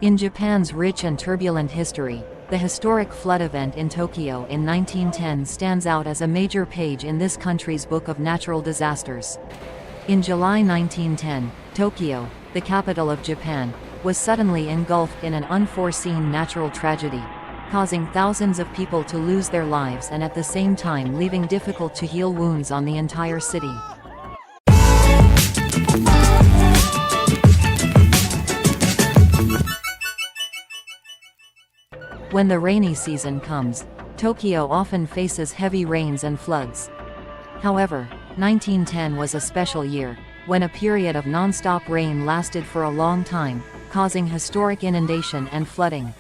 In Japan's rich and turbulent history, the historic flood event in Tokyo in 1910 stands out as a major page in this country's book of natural disasters. In July 1910, Tokyo, the capital of Japan, was suddenly engulfed in an unforeseen natural tragedy, causing thousands of people to lose their lives and at the same time leaving difficult-to-heal wounds on the entire city. When the rainy season comes, Tokyo often faces heavy rains and floods. However, 1910 was a special year, when a period of non-stop rain lasted for a long time, causing historic inundation and flooding.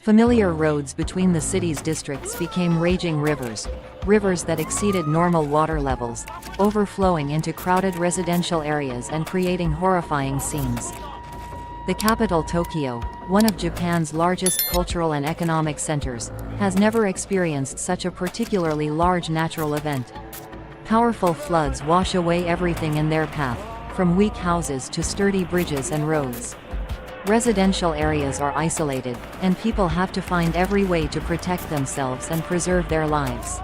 Familiar roads between the city's districts became raging rivers, rivers that exceeded normal water levels, overflowing into crowded residential areas and creating horrifying scenes. The capital Tokyo, one of Japan's largest cultural and economic centers, has never experienced such a particularly large natural event. Powerful floods wash away everything in their path, from weak houses to sturdy bridges and roads. Residential areas are isolated, and people have to find every way to protect themselves and preserve their lives.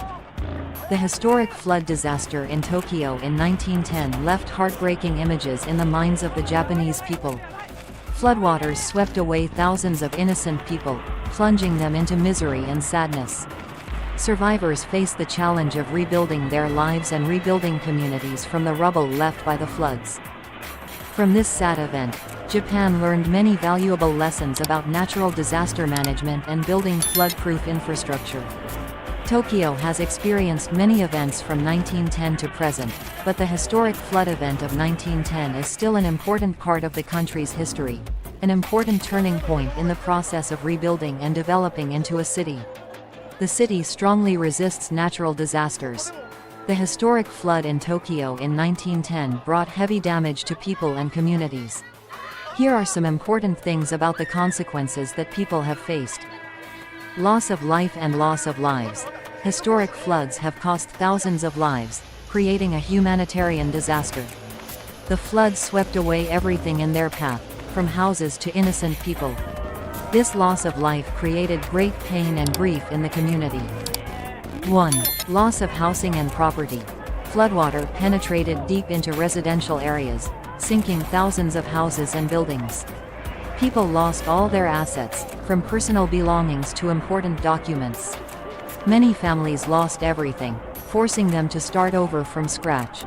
The historic flood disaster in Tokyo in 1910 left heartbreaking images in the minds of the Japanese people. Floodwaters swept away thousands of innocent people, plunging them into misery and sadness. Survivors face the challenge of rebuilding their lives and rebuilding communities from the rubble left by the floods. From this sad event, Japan learned many valuable lessons about natural disaster management and building flood-proof infrastructure. Tokyo has experienced many events from 1910 to present, but the historic flood event of 1910 is still an important part of the country's history, an important turning point in the process of rebuilding and developing into a city. The city strongly resists natural disasters. The historic flood in Tokyo in 1910 brought heavy damage to people and communities. Here are some important things about the consequences that people have faced. Loss of life and loss of lives. Historic floods have cost thousands of lives, creating a humanitarian disaster. The floods swept away everything in their path, from houses to innocent people. This loss of life created great pain and grief in the community. 1. Loss of housing and property. Floodwater penetrated deep into residential areas, sinking thousands of houses and buildings. People lost all their assets, from personal belongings to important documents. Many families lost everything, forcing them to start over from scratch.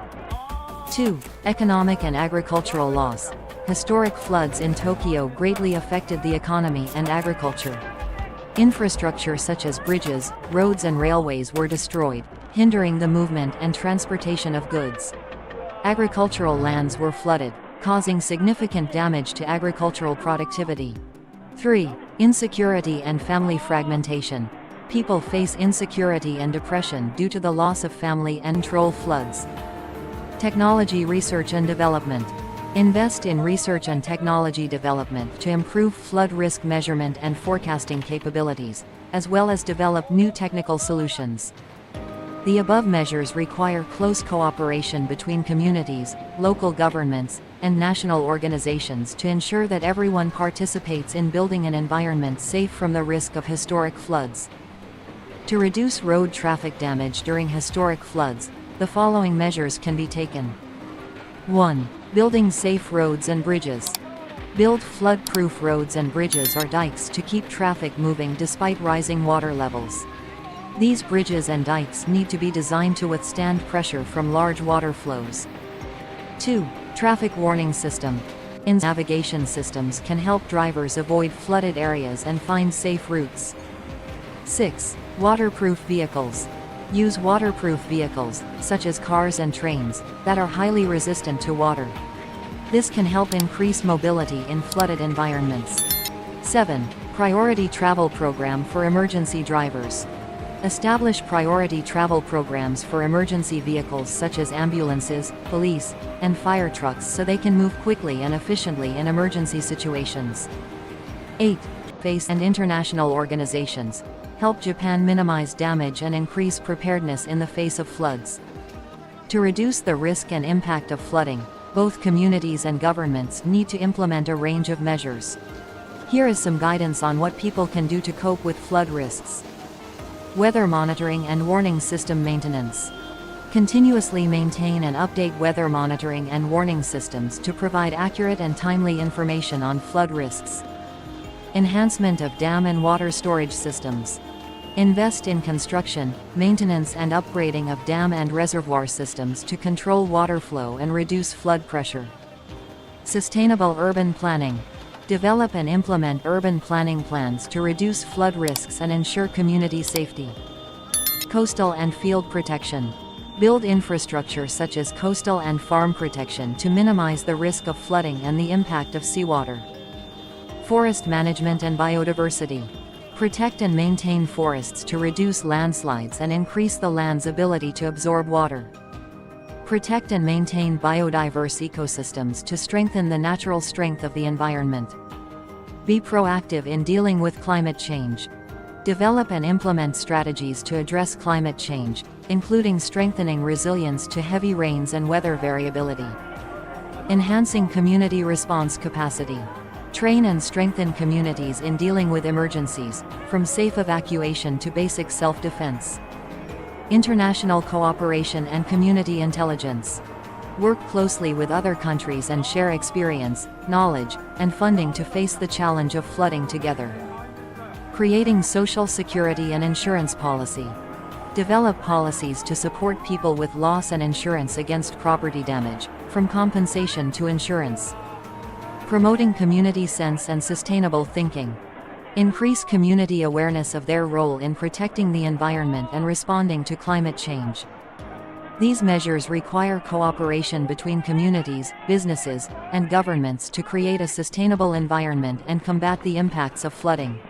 2. Economic and agricultural loss. Historic floods in Tokyo greatly affected the economy and agriculture. Infrastructure such as bridges, roads and railways were destroyed, hindering the movement and transportation of goods. Agricultural lands were flooded, causing significant damage to agricultural productivity. 3. Insecurity and family fragmentation. People face insecurity and depression due to the loss of family and control floods. Technology research and development. Invest in research and technology development to improve flood risk measurement and forecasting capabilities, as well as develop new technical solutions. The above measures require close cooperation between communities, local governments, and national organizations to ensure that everyone participates in building an environment safe from the risk of historic floods. To reduce road traffic damage during historic floods, the following measures can be taken. 1. Building safe roads and bridges. Build flood-proof roads and bridges or dikes to keep traffic moving despite rising water levels. These bridges and dikes need to be designed to withstand pressure from large water flows. 2. Traffic warning system. Navigation systems can help drivers avoid flooded areas and find safe routes. 6. Waterproof vehicles. Use waterproof vehicles, such as cars and trains, that are highly resistant to water. This can help increase mobility in flooded environments. 7. Priority travel program for emergency drivers. Establish priority travel programs for emergency vehicles such as ambulances, police, and fire trucks so they can move quickly and efficiently in emergency situations. 8. Face and international organizations. Help Japan minimize damage and increase preparedness in the face of floods. To reduce the risk and impact of flooding, both communities and governments need to implement a range of measures. Here is some guidance on what people can do to cope with flood risks. Weather monitoring and warning system maintenance. Continuously maintain and update weather monitoring and warning systems to provide accurate and timely information on flood risks. Enhancement of dam and water storage systems. Invest in construction, maintenance and upgrading of dam and reservoir systems to control water flow and reduce flood pressure. Sustainable urban planning. Develop and implement urban planning plans to reduce flood risks and ensure community safety. Coastal and field protection. Build infrastructure such as coastal and farm protection to minimize the risk of flooding and the impact of seawater. Forest management and biodiversity. Protect and maintain forests to reduce landslides and increase the land's ability to absorb water. Protect and maintain biodiverse ecosystems to strengthen the natural strength of the environment. Be proactive in dealing with climate change. Develop and implement strategies to address climate change, including strengthening resilience to heavy rains and weather variability. Enhancing community response capacity. Train and strengthen communities in dealing with emergencies, from safe evacuation to basic self-defense. International cooperation and community intelligence. Work closely with other countries and share experience, knowledge, and funding to face the challenge of flooding together. Creating social security and insurance policy. Develop policies to support people with loss and insurance against property damage, from compensation to insurance. Promoting community sense and sustainable thinking. Increase community awareness of their role in protecting the environment and responding to climate change. These measures require cooperation between communities, businesses, and governments to create a sustainable environment and combat the impacts of flooding.